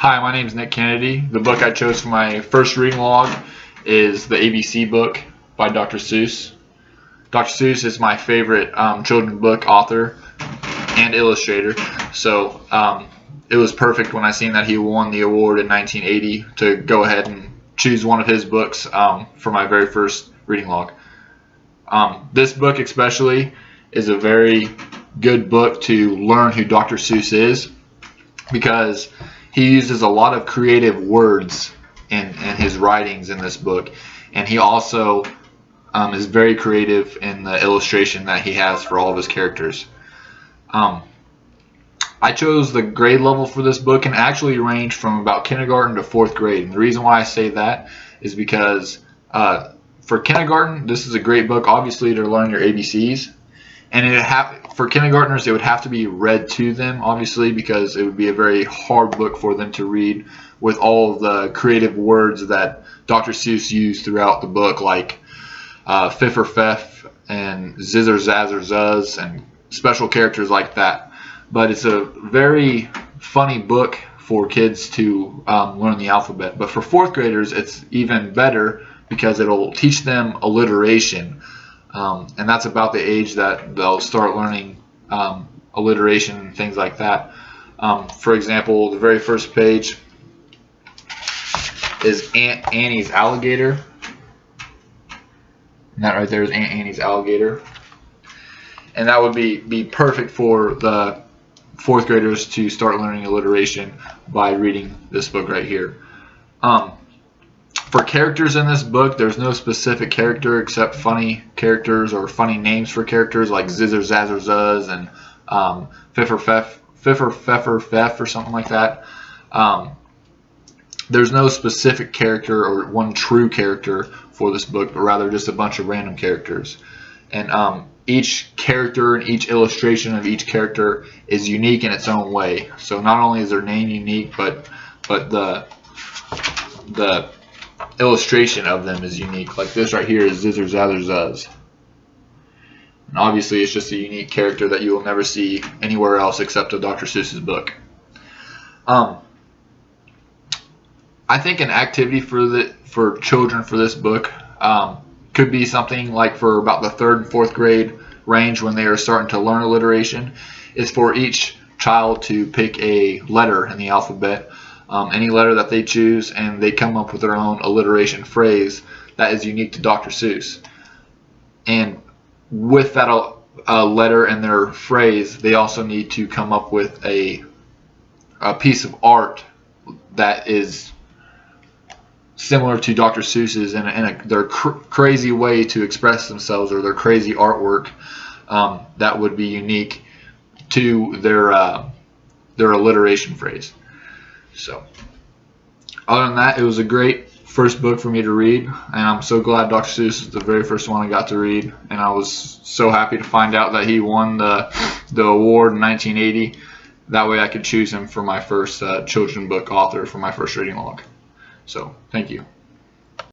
Hi, my name is Nick Kennedy. The book I chose for my first reading log is the ABC book by Dr. Seuss. Dr. Seuss is my favorite children's book author and illustrator, so it was perfect when I seen that he won the award in 1980 to go ahead and choose one of his books for my very first reading log. This book especially is a very good book to learn who Dr. Seuss is, because he uses a lot of creative words in his writings in this book, and he also is very creative in the illustration that he has for all of his characters. I chose the grade level for this book and actually ranged from about kindergarten to 4th grade. And the reason why I say that is because for kindergarten, this is a great book, obviously, to learn your ABCs. And for kindergartners, it would have to be read to them, obviously, because it would be a very hard book for them to read with all of the creative words that Dr. Seuss used throughout the book, like Fiff or Feff and Zizzer Zazzer Zuzz and special characters like that. But it's a very funny book for kids to learn the alphabet. But for 4th graders, it's even better because it'll teach them alliteration. And that's about the age that they'll start learning alliteration and things like that. For example, the very first page is Aunt Annie's alligator. And that right there is Aunt Annie's alligator. And that would be perfect for the 4th graders to start learning alliteration by reading this book right here. For characters in this book, there's no specific character except funny characters or funny names for characters like Zizzer Zazzer Zuzz and Fiff or Feffer Feff or something like that. There's no specific character or one true character for this book, but rather just a bunch of random characters. And each character and each illustration of each character is unique in its own way. So not only is their name unique, but the illustration of them is unique. Like this right here is Zizzer Zazzer Zuzz. And obviously it's just a unique character that you will never see anywhere else except in Dr. Seuss's book. I think an activity for children for this book could be something like for about the 3rd and 4th grade range, when they are starting to learn alliteration, is for each child to pick a letter in the alphabet, any letter that they choose, and they come up with their own alliteration phrase that is unique to Dr. Seuss. And with that letter and their phrase, they also need to come up with a piece of art that is similar to Dr. Seuss's in their crazy way to express themselves, or their crazy artwork that would be unique to their alliteration phrase. So, other than that, it was a great first book for me to read, and I'm so glad Dr. Seuss is the very first one I got to read, and I was so happy to find out that he won the award in 1980. That way I could choose him for my first children's book author for my first reading log. So, thank you.